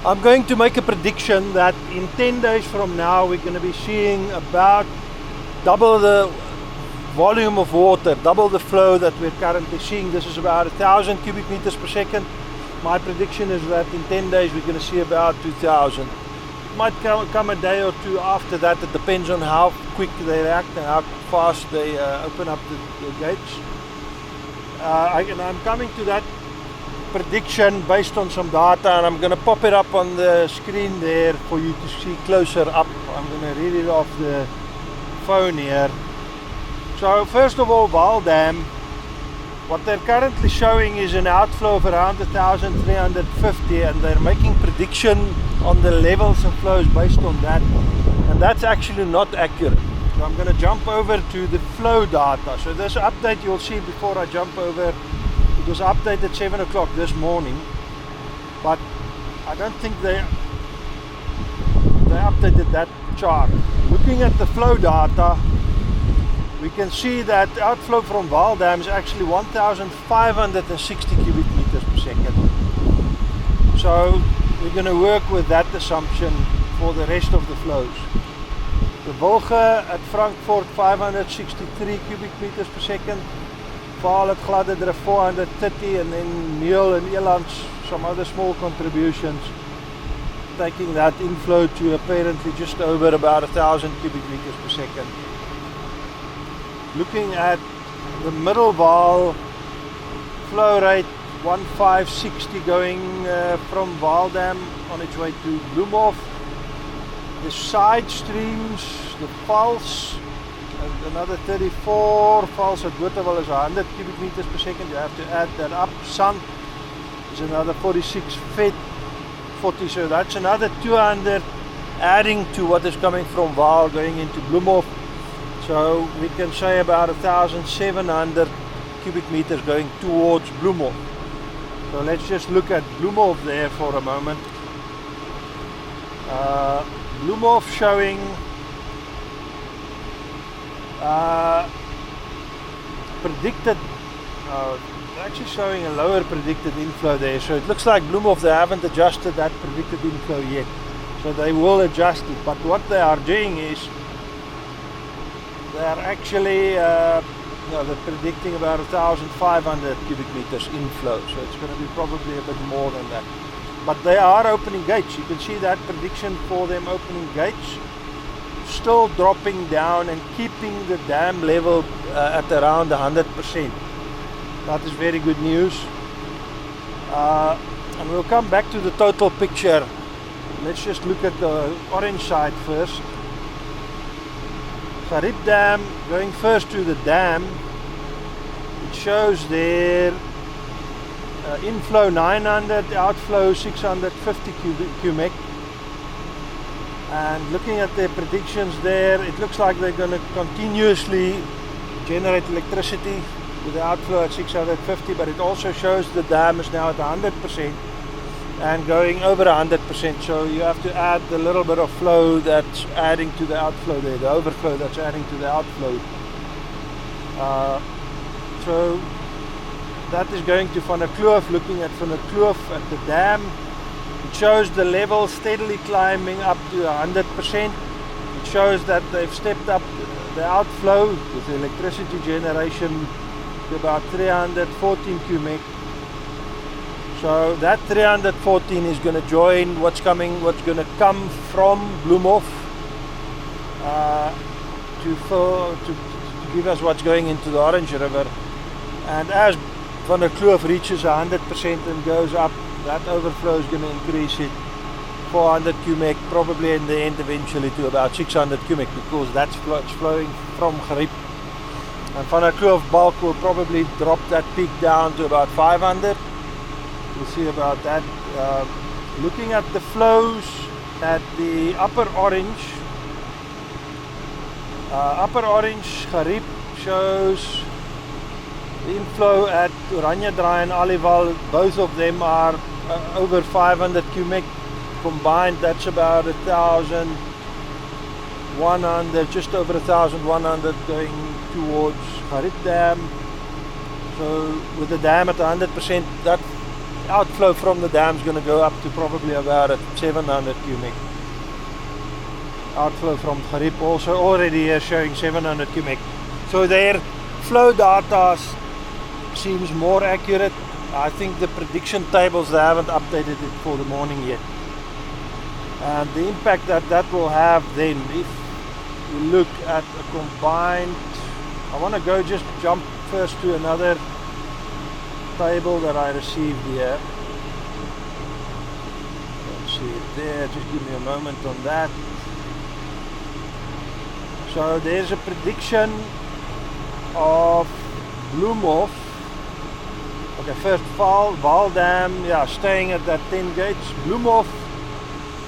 I'm going to make a prediction that in 10 days from now we're going to be seeing about double the volume of water, double the flow that we're currently seeing. This is about 1,000 cubic meters per second. My prediction is that in 10 days we're going to see about 2,000. It might come a day or two after that. It depends on how quick they react and how fast they open up the gates. And I'm coming to that prediction based on some data, and I'm going to pop it up on the screen there for you to see closer up. I'm going to read it off the phone here. So first of all, Vaal Dam, what they're currently showing is an outflow of around 1,350, and they're making prediction on the levels and flows based on that, and that's actually not accurate. So I'm going to jump over to the flow data. So this update you'll see before I jump over. It was updated 7 o'clock this morning, but I don't think they updated that chart. Looking at the flow data, we can see that outflow from Vaal Dam is actually 1,560 cubic meters per second. So we're going to work with that assumption for the rest of the flows. The Volge at Frankfurt 563 cubic meters per second. Vaal at Gladderdrift 430, and then Meel and Elands some other small contributions, taking that inflow to apparently just over about 1,000 cubic meters per second. Looking at the middle Vaal flow rate 1,560 going from Vaal Dam on its way to Bloomhof. The side streams, the Vals, another 34, Vals at Botawil is 100 cubic meters per second. You have to add that up. Sand is another 46, Vet 40, so that's another 200 adding to what is coming from Vaal going into Bloomhof. So we can say about 1,700 cubic meters going towards Bloomhof. So let's just look at Bloomhof there for a moment. Bloomhof showing predicted, actually showing a lower predicted inflow there. So it looks like Bloomhof, they haven't adjusted that predicted inflow yet. So they will adjust it. But what they are doing is they are actually they're predicting about 1,500 cubic meters inflow. So it's going to be probably a bit more than that. But they are opening gates. You can see that prediction for them opening gates. Still dropping down and keeping the dam level at around 100%. That is very good news. And we'll come back to the total picture. Let's just look at the orange side first. Gariep Dam, going first to the dam, it shows there inflow 900, outflow 650 cubic. And looking at their predictions there, it looks like they're going to continuously generate electricity with the outflow at 650, but it also shows the dam is now at 100% and going over 100%. So you have to add the little bit of flow that's adding to the outflow there, the overflow that's adding to the outflow. So that is going to Van der Kloof. Looking at Van der Kloof at the dam, it shows the level steadily climbing up to 100%. It shows that they've stepped up the outflow with the electricity generation to about 314 cubic. So that 314 is going to join what's going to come from Bloomhof to give us what's going into the Orange River. And as Van der Kloof reaches 100% and goes up, that overflow is going to increase it 400 cubic, probably in the end eventually to about 600 cubic, because that's flowing from Gariep. And Van der Kloof bulk will probably drop that peak down to about 500. We'll see about that. Looking at the flows at the upper orange, Gariep shows the inflow at Oranje Draai and Aliwal. Both of them are over 500 cubic combined. That's about 1,100, just over 1,100 going towards Gariep Dam. So with the dam at 100%, that outflow from the dam is going to go up to probably about 700 cubic. Outflow from Garib also already here showing 700 cubic. So their flow data seems more accurate. I think the prediction tables, they haven't updated it for the morning yet. And the impact that will have then, if we look at a combined, I want to go just jump first to another table that I received here. Let's see it there, just give me a moment on that. So there's a prediction of Bloomhof. Okay, first Vaal Dam, yeah, staying at that 10 gates. Bloomhof,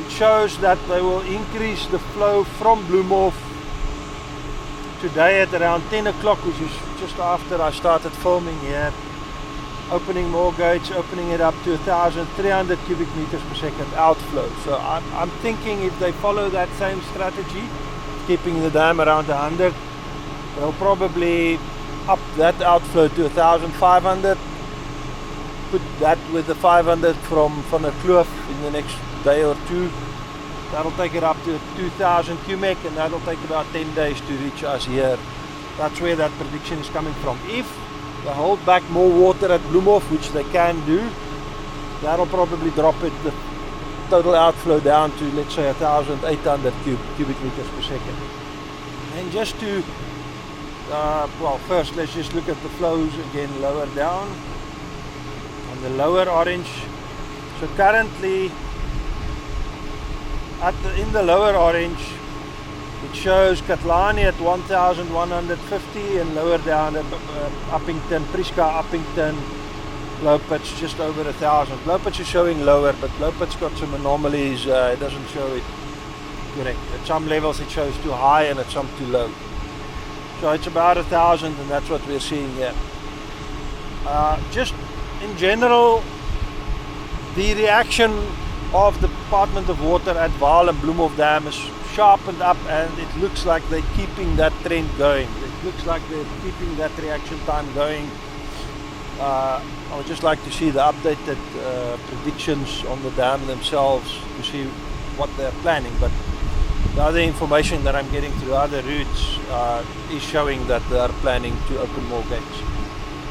it shows that they will increase the flow from Bloomhof today at around 10 o'clock, which is just after I started filming here. Opening more gates, opening it up to 1,300 cubic meters per second outflow. So I'm thinking if they follow that same strategy, keeping the dam around 100, they'll probably up that outflow to 1,500. Put that with the 500 from the Kloof in the next day or two. That'll take it up to 2,000 cubic, and that'll take about 10 days to reach us here. That's where that prediction is coming from. If they hold back more water at Bloomhof, which they can do, that'll probably drop it, the total outflow down to, let's say, 1,800 cubic meters per second. And just to, well, first let's just look at the flows again lower down. On the lower orange, so currently in the lower orange, it shows Katlani at 1,150 and lower down at Uppington, Prieska, Uppington, Lopez just over 1,000. Lopez is showing lower, but Lopez got some anomalies. It doesn't show it correct. At some levels it shows too high and at some too low. So it's about 1,000, and that's what we're seeing here. Just in general, the reaction of the Department of Water at Vaal and Bloomhof Dam is sharpened up, and it looks like they're keeping that trend going. It looks like they're keeping that reaction time going. I would just like to see the updated predictions on the dam themselves to see what they're planning. But the other information that I'm getting through other routes is showing that they are planning to open more gates.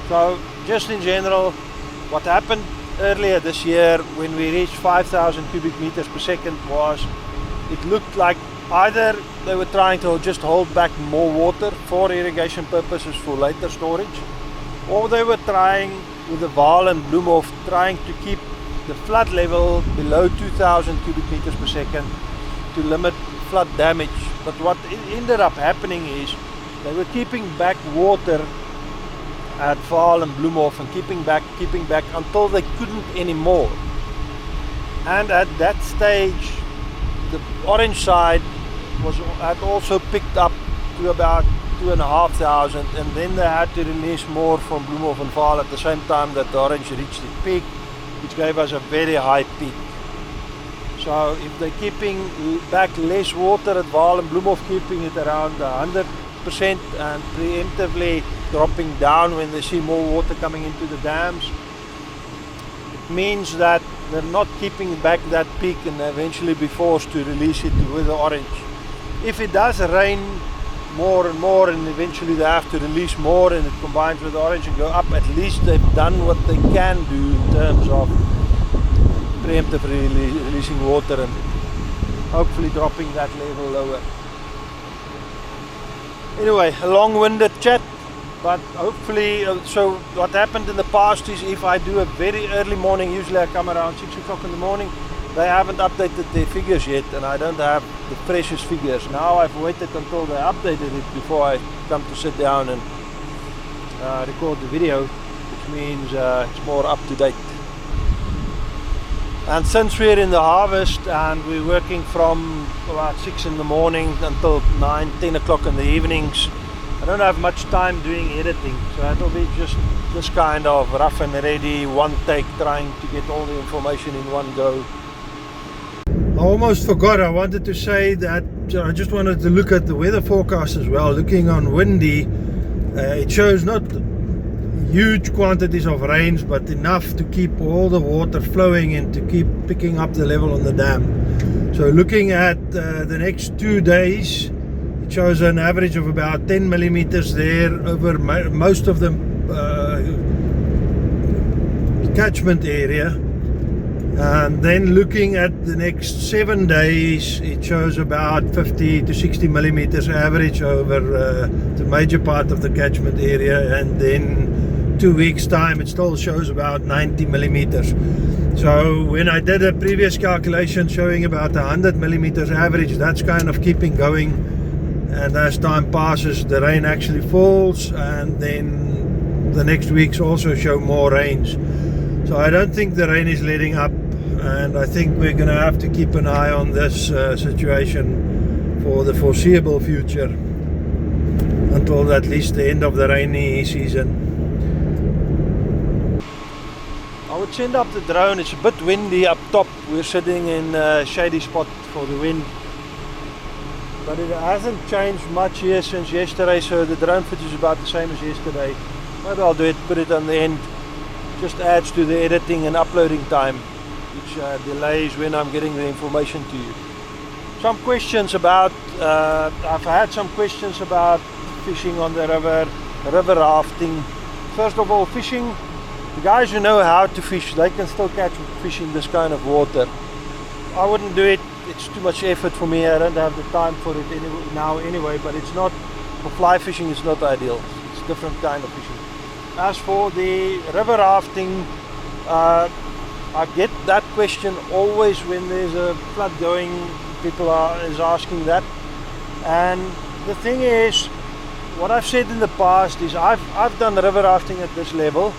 So just in general, what happened earlier this year when we reached 5,000 cubic meters per second was, it looked like either they were trying to just hold back more water for irrigation purposes for later storage, or they were trying, with the Vaal and Bloomhof, trying to keep the flood level below 2,000 cubic meters per second to limit flood damage. But what ended up happening is they were keeping back water at Vaal and Bloomhof and keeping back until they couldn't anymore. And at that stage, the orange side had also picked up to about 2,500, and then they had to release more from Bloomhof and Vaal at the same time that the orange reached its peak, which gave us a very high peak. So if they're keeping back less water at Vaal and Bloomhof, keeping it around 100% and preemptively dropping down when they see more water coming into the dams, it means that they're not keeping back that peak and eventually be forced to release it with the orange. If it does rain more and more and eventually they have to release more and it combines with the orange and go up, at least they've done what they can do in terms of preemptively releasing water and hopefully dropping that level lower. Anyway, a long-winded chat, but hopefully, so what happened in the past is if I do a very early morning, usually I come around 6 o'clock in the morning, they haven't updated their figures yet and I don't have the freshest figures. Now I've waited until they updated it before I come to sit down and record the video, which means it's more up to date. And since we're in the harvest and we're working from about 6 in the morning until 9, 10 o'clock in the evenings, I don't have much time doing editing, so it'll be just this kind of rough and ready, one take, trying to get all the information in one go. I almost forgot, I wanted to say that I just wanted to look at the weather forecast as well. Looking on Windy, it shows not huge quantities of rains, but enough to keep all the water flowing and to keep picking up the level on the dam. So looking at the next 2 days, it shows an average of about 10 millimeters there over most of the catchment area. And then looking at the next 7 days, it shows about 50 to 60 millimeters average over the major part of the catchment area. And then 2 weeks time, it still shows about 90 millimeters. So when I did a previous calculation showing about 100 millimeters average, that's kind of keeping going. And as time passes, the rain actually falls, and then the next weeks also show more rains. So I don't think the rain is letting up, and I think we're going to have to keep an eye on this situation for the foreseeable future, until at least the end of the rainy season. I would send up the drone. It's a bit windy up top. We're sitting in a shady spot for the wind. But it hasn't changed much here since yesterday, so the drone footage is about the same as yesterday. Maybe I'll do it, put it on the end. Just adds to the editing and uploading time, which delays when I'm getting the information to you. Some questions about, I've had some questions about fishing on the river rafting. First of all, fishing, the guys who know how to fish, they can still catch fish in this kind of water. I wouldn't do it. It's too much effort for me. I don't have the time for it now anyway, but it's not, for fly fishing it's not ideal. It's a different kind of fishing. As for the river rafting, I get that question always when there's a flood going. People is asking that. And the thing is, what I've said in the past is I've done river rafting at this level,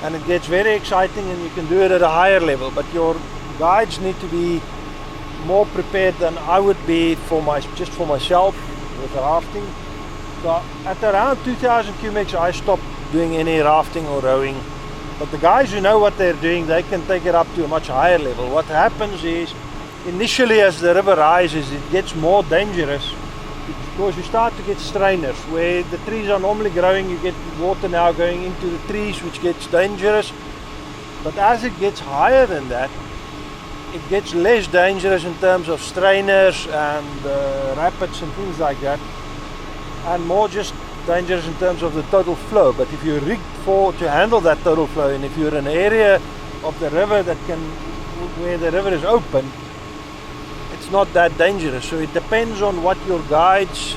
and it gets very exciting and you can do it at a higher level, but your guides need to be more prepared than I would be just for myself with rafting. So at around 2000 cubics I stopped doing any rafting or rowing, but the guys who know what they're doing, they can take it up to a much higher level. What happens is, initially as the river rises, it gets more dangerous because you start to get strainers where the trees are normally growing. You get water now going into the trees, which gets dangerous. But as it gets higher than that, it gets less dangerous in terms of strainers and rapids and things like that, and more just dangerous in terms of the total flow. But if you're rigged to handle that total flow, and if you're in an area of the river where the river is open, it's not that dangerous. So it depends on what your guides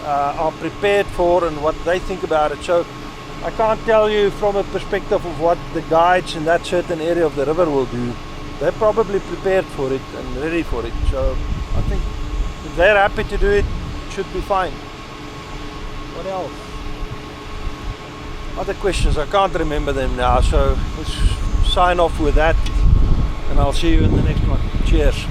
are prepared for and what they think about it. So I can't tell you from a perspective of what the guides in that certain area of the river will do. They're probably prepared for it and ready for it. So I think if they're happy to do it, it should be fine. What else? Other questions, I can't remember them now. So let's sign off with that, and I'll see you in the next one. Cheers.